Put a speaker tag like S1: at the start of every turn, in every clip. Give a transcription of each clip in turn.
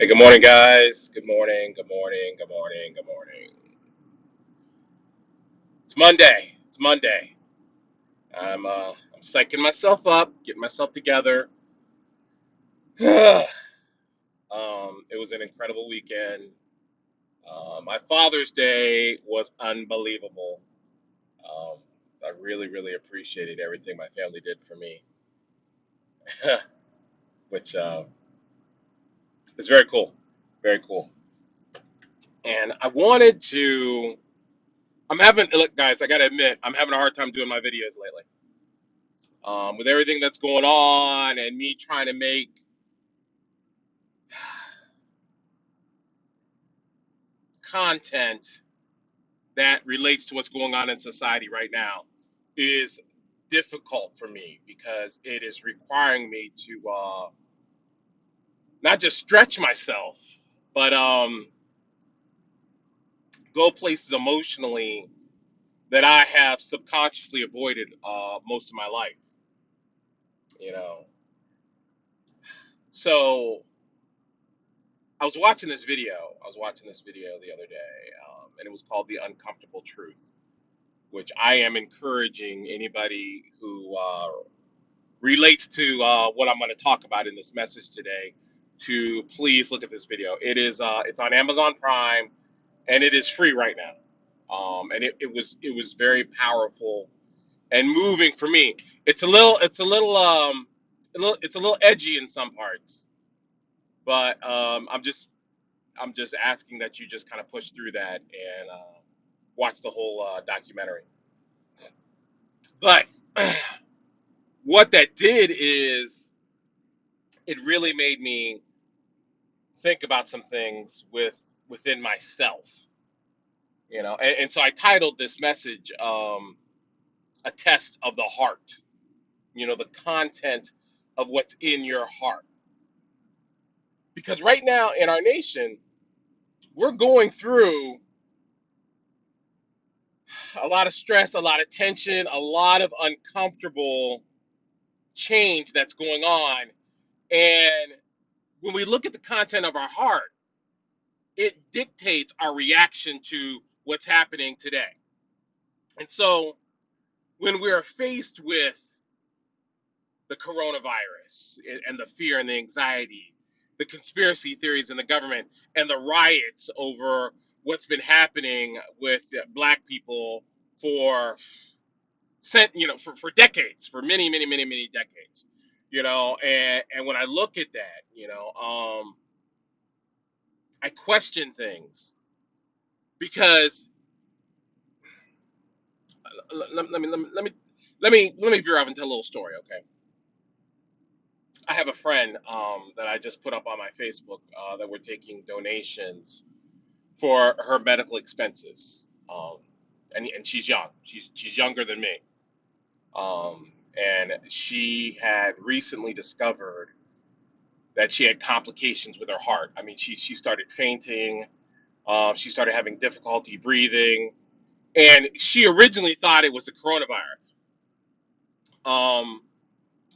S1: Hey, good morning, guys. Good morning, good morning, good morning, good morning. It's Monday. It's Monday. I'm psyching myself up, getting myself together. It was an incredible weekend. My Father's Day was unbelievable. Um, I really, really appreciated everything my family did for me, which is very cool. Very cool. And I wanted to. Look, guys, I got to admit, I'm having a hard time doing my videos lately. With everything that's going on and me trying to make content that relates to what's going on in society right now is difficult for me because it is requiring me to not just stretch myself, but go places emotionally that I have subconsciously avoided most of my life. You know, so I was watching this video. I was watching this video the other day, and it was called "The Uncomfortable Truth," which I am encouraging anybody who relates to what I'm going to talk about in this message today to please look at this video. It's on Amazon Prime and it is free right now. And it was very powerful and moving for me. It's a little edgy in some parts, but I'm just asking that you just kind of push through that and watch the whole documentary. But what that did is it really made me think about some things within myself, and so I titled this message "A Test of the Heart." The content of what's in your heart, because right now in our nation we're going through a lot of stress, a lot of tension, a lot of uncomfortable change that's going on, and when we look at the content of our heart, it dictates our reaction to what's happening today. And so when we're faced with the coronavirus and the fear and the anxiety, the conspiracy theories in the government, and the riots over what's been happening with black people for for decades, for many, many, many, many decades, and when I look at that, I question things because let me veer off and tell a little story, okay? I have a friend that I just put up on my Facebook that we're taking donations for her medical expenses, and she's young. She's younger than me, and she had recently discovered that she had complications with her heart. I mean, she started fainting. She started having difficulty breathing, and she originally thought it was the coronavirus. Um,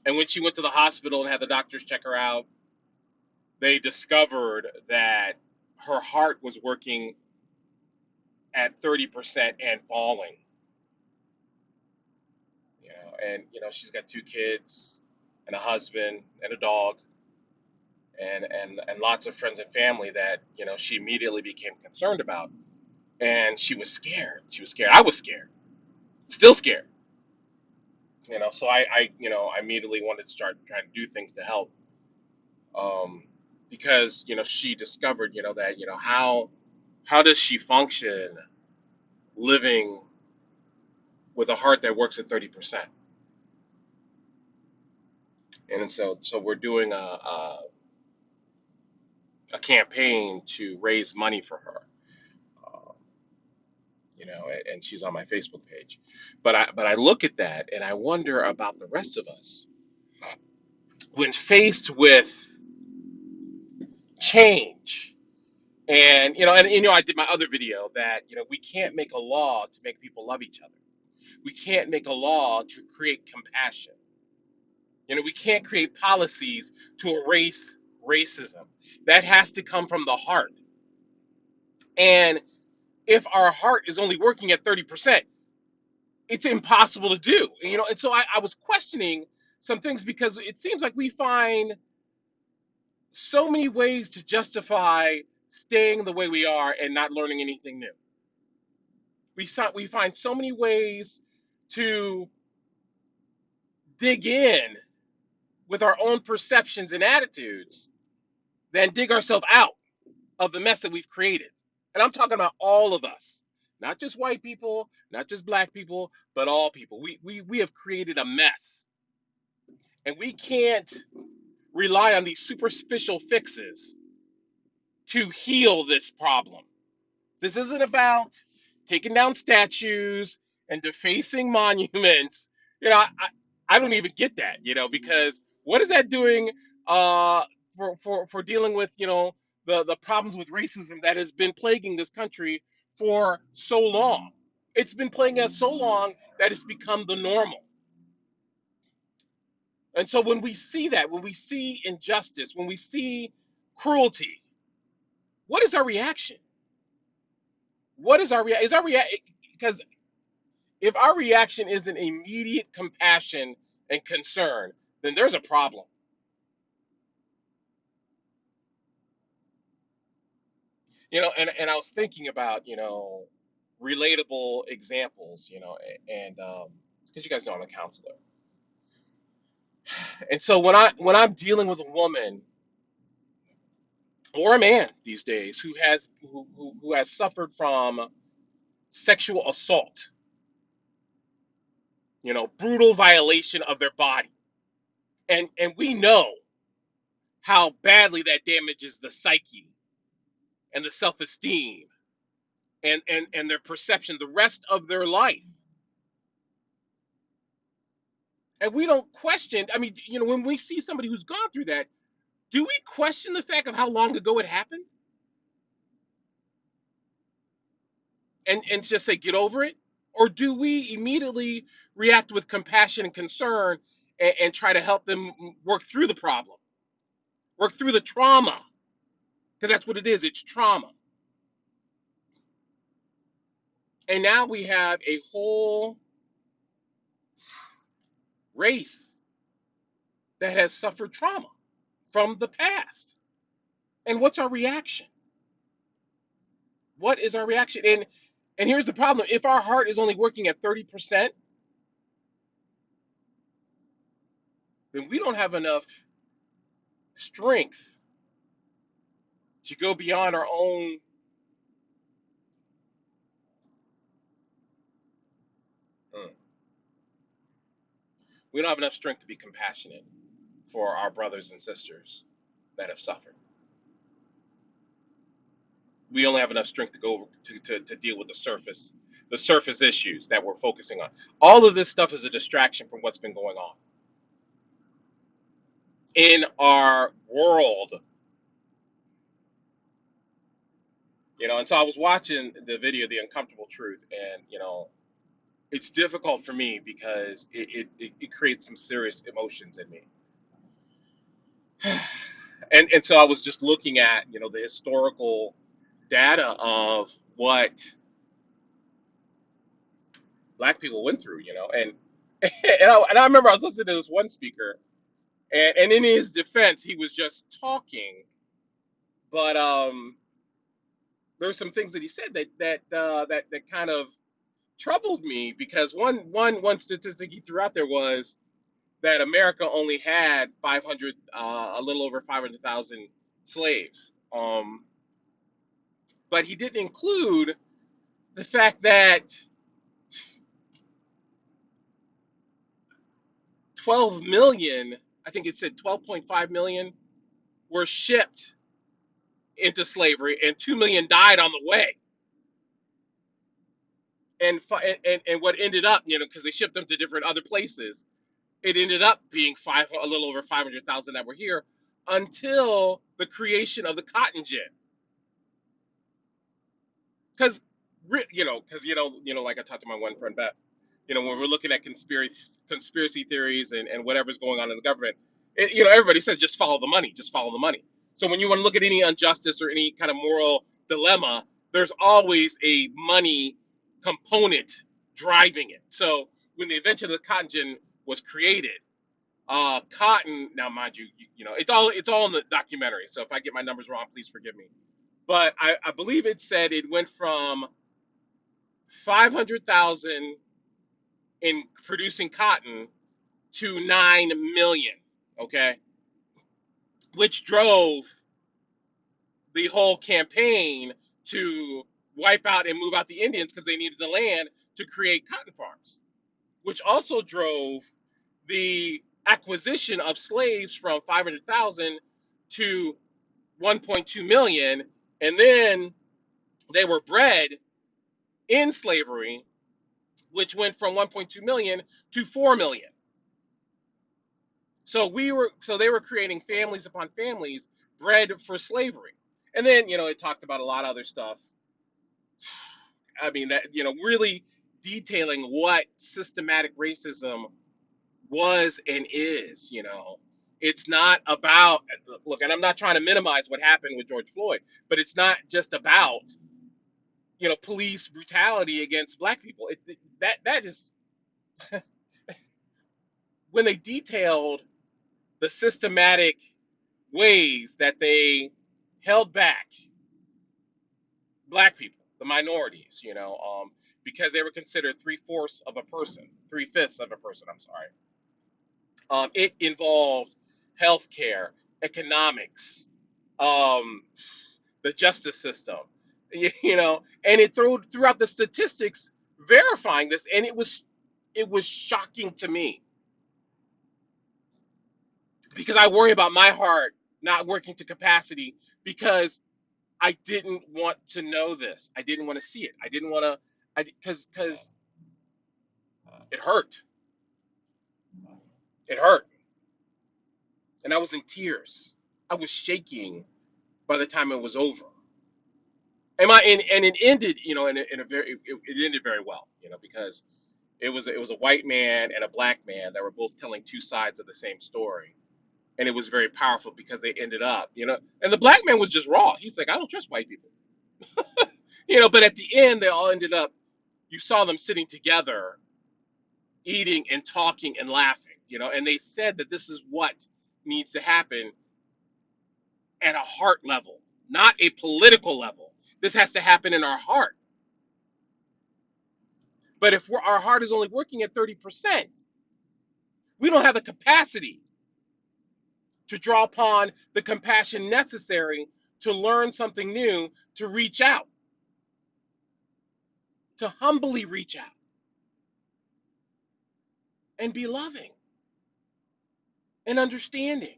S1: and when she went to the hospital and had the doctors check her out, they discovered that her heart was working at 30% and falling. And she's got two kids and a husband and a dog and lots of friends and family that she immediately became concerned about, and she was scared. I was scared, still scared. So I immediately wanted to start trying to do things to help, um, because she discovered that how does she function living with a heart that works at 30%. And so we're doing a campaign to raise money for her, uh, and she's on my Facebook page. But I look at that and I wonder about the rest of us when faced with change. And I did my other video that we can't make a law to make people love each other. We can't make a law to create compassion. We can't create policies to erase racism. That has to come from the heart. And if our heart is only working at 30%, it's impossible to do. And so I was questioning some things because it seems like we find so many ways to justify staying the way we are and not learning anything new. We find so many ways to dig in with our own perceptions and attitudes than dig ourselves out of the mess that we've created. And I'm talking about all of us, not just white people, not just black people, but all people. We have created a mess, and we can't rely on these superficial fixes to heal this problem. This isn't about taking down statues and defacing monuments. I don't even get that, because what is that doing uh, for dealing with, the problems with racism that has been plaguing this country for so long? It's been plaguing us so long that it's become the normal. And so when we see that, when we see injustice, when we see cruelty, what is our reaction? What is our reaction? Is our reaction because if our reaction isn't immediate compassion and concern, then there's a problem. And I was thinking about, relatable examples, and because you guys know I'm a counselor. And so when I'm dealing with a woman or a man these days who has suffered from sexual assault, brutal violation of their body, and we know how badly that damages the psyche and the self-esteem and their perception the rest of their life. And we don't question, I mean, when we see somebody who's gone through that, do we question the fact of how long ago it happened and just say get over it? Or do we immediately react with compassion and concern and try to help them work through the problem, work through the trauma? Because that's what it is, it's trauma. And now we have a whole race that has suffered trauma from the past. And what's our reaction? What is our reaction? And here's the problem. If our heart is only working at 30%, then we don't have enough strength to go beyond our own. Mm. We don't have enough strength to be compassionate for our brothers and sisters that have suffered. We only have enough strength to go to deal with the surface issues that we're focusing on. All of this stuff is a distraction from what's been going on in our world. And so I was watching the video, The Uncomfortable Truth, and it's difficult for me because it creates some serious emotions in me. And so I was just looking at, the historical data of what black people went through, and and I remember I was listening to this one speaker, and in his defense, he was just talking, but there were some things that he said that kind of troubled me because one statistic he threw out there was that America only had 500, a little over 500,000 slaves. But he didn't include the fact that 12 million, I think it said 12.5 million, were shipped into slavery, and 2 million died on the way. And what ended up, because they shipped them to different other places, it ended up being a little over 500,000 that were here until the creation of the cotton gin. Because like I talked to my one friend Beth, when we're looking at conspiracy theories and whatever's going on in the government, everybody says just follow the money, just follow the money. So when you want to look at any injustice or any kind of moral dilemma, there's always a money component driving it. So when the invention of the cotton gin was created, cotton, now mind you, you know, it's all in the documentary. So if I get my numbers wrong, please forgive me. But I believe it said it went from 500,000 in producing cotton to 9 million, okay, which drove the whole campaign to wipe out and move out the Indians because they needed the land to create cotton farms, which also drove the acquisition of slaves from 500,000 to 1.2 million. And then they were bred in slavery, which went from 1.2 million to 4 million. So they were creating families upon families bred for slavery. And then, it talked about a lot of other stuff. I mean, that, really detailing what systematic racism was and is. It's not about, look, and I'm not trying to minimize what happened with George Floyd, but it's not just about, police brutality against black people. That is when they detailed the systematic ways that they held back black people, the minorities, because they were considered three-fourths of a person, three-fifths of a person, I'm sorry. It involved healthcare, economics, um, the justice system, and it throughout the statistics verifying this, and it was shocking to me because I worry about my heart not working to capacity because I didn't want to know this. I didn't want to see it. I didn't want to, because it hurt. It hurt, and I was in tears. I was shaking by the time it was over. And it ended, in a very it ended very well, because it was a white man and a black man that were both telling two sides of the same story, and it was very powerful because they ended up, and the black man was just raw. He's like, I don't trust white people, but at the end they all ended up. You saw them sitting together, eating and talking and laughing, and they said that this is what needs to happen at a heart level, not a political level. This has to happen in our heart. But if our heart is only working at 30%, we don't have the capacity to draw upon the compassion necessary to learn something new, to reach out, to humbly reach out and be loving and understanding.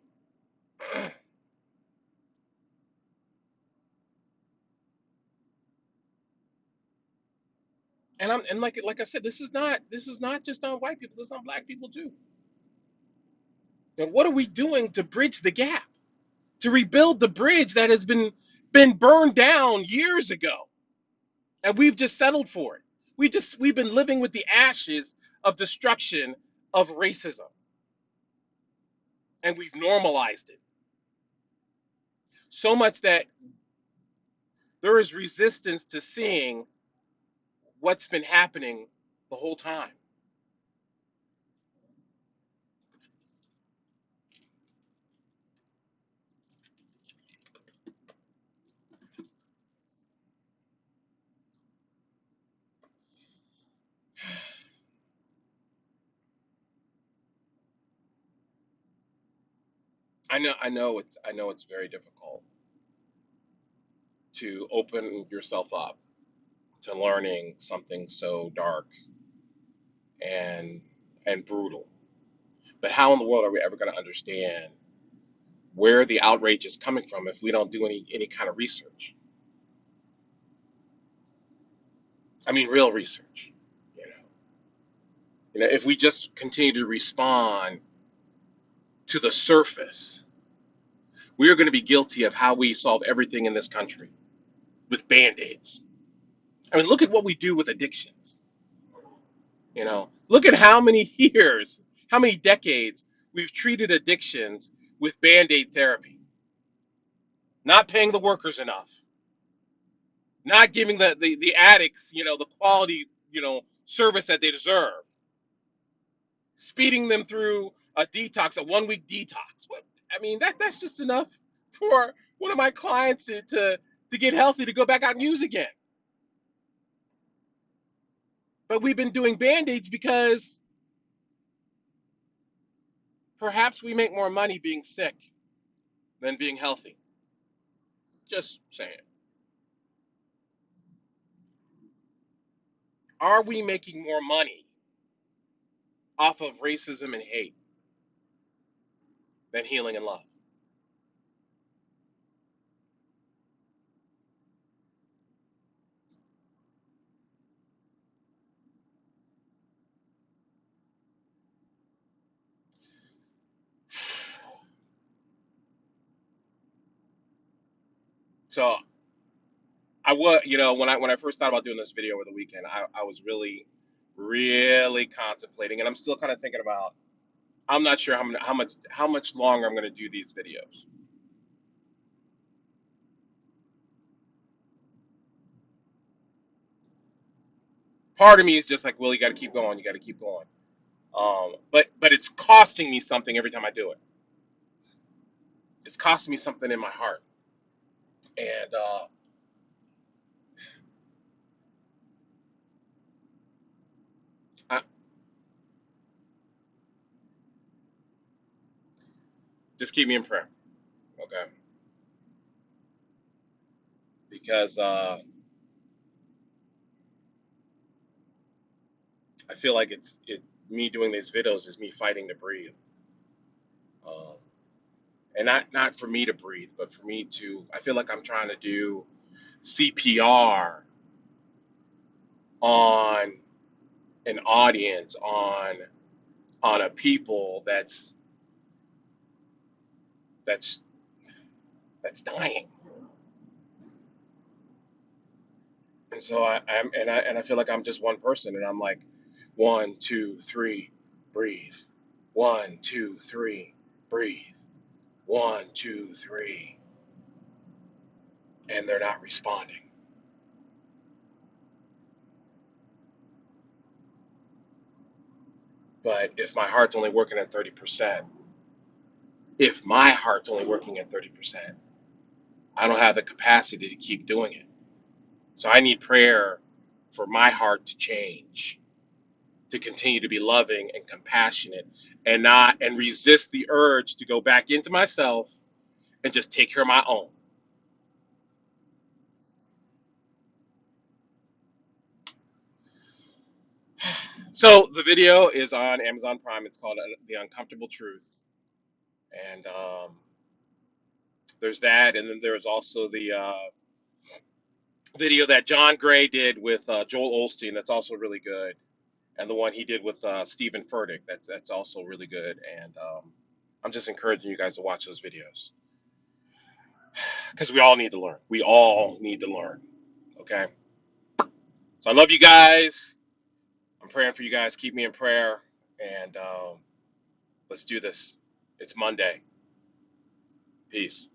S1: And like I said, this is not just on white people. This is on black people too. And what are we doing to bridge the gap, to rebuild the bridge that has been burned down years ago, and we've just settled for it. We've been living with the ashes of destruction of racism, and we've normalized it so much that there is resistance to seeing what's been happening the whole time. I know it's very difficult to open yourself up to learning something so dark and and brutal. But how in the world are we ever going to understand where the outrage is coming from if we don't do any kind of research? I mean, real research. You know, if we just continue to respond to the surface, we are going to be guilty of how we solve everything in this country with band-aids. I mean, look at what we do with addictions. Look at how many years, how many decades we've treated addictions with band-aid therapy. not paying the workers enough, not giving the addicts, the quality, service that they deserve, speeding them through a detox, a 1 week detox. What I mean, that's just enough for one of my clients to get healthy, to go back out and use again. But we've been doing band-aids because perhaps we make more money being sick than being healthy. Just saying. Are we making more money off of racism and hate than healing and love? So I was, when I first thought about doing this video over the weekend, I was really, really contemplating, and I'm still kind of thinking about. I'm not sure how much longer I'm going to do these videos. Part of me is just like, well, you got to keep going. You got to keep going. But it's costing me something every time I do it. It's costing me something in my heart, and I, just keep me in prayer, okay? Because I feel like me doing these videos is me fighting to breathe, um, and not for me to breathe, but for me to. I feel like I'm trying to do CPR on an audience, on a people that's that's dying, and so I feel like I'm just one person, and I'm like, 1, 2, 3, breathe. 1, 2, 3, breathe. 1, 2, 3, and they're not responding. But if my heart's only working at 30%, if my heart's only working at 30%, I don't have the capacity to keep doing it. So I need prayer for my heart to change, to continue to be loving and compassionate, and resist the urge to go back into myself and just take care of my own. So the video is on Amazon Prime. It's called The Uncomfortable Truth. And there's that. And then there's also the video that John Gray did with Joel Osteen. That's also really good. And the one he did with Stephen Furtick. That's also really good. And I'm just encouraging you guys to watch those videos because we all need to learn. We all need to learn. Okay. So I love you guys. I'm praying for you guys. Keep me in prayer. And let's do this. It's Monday. Peace.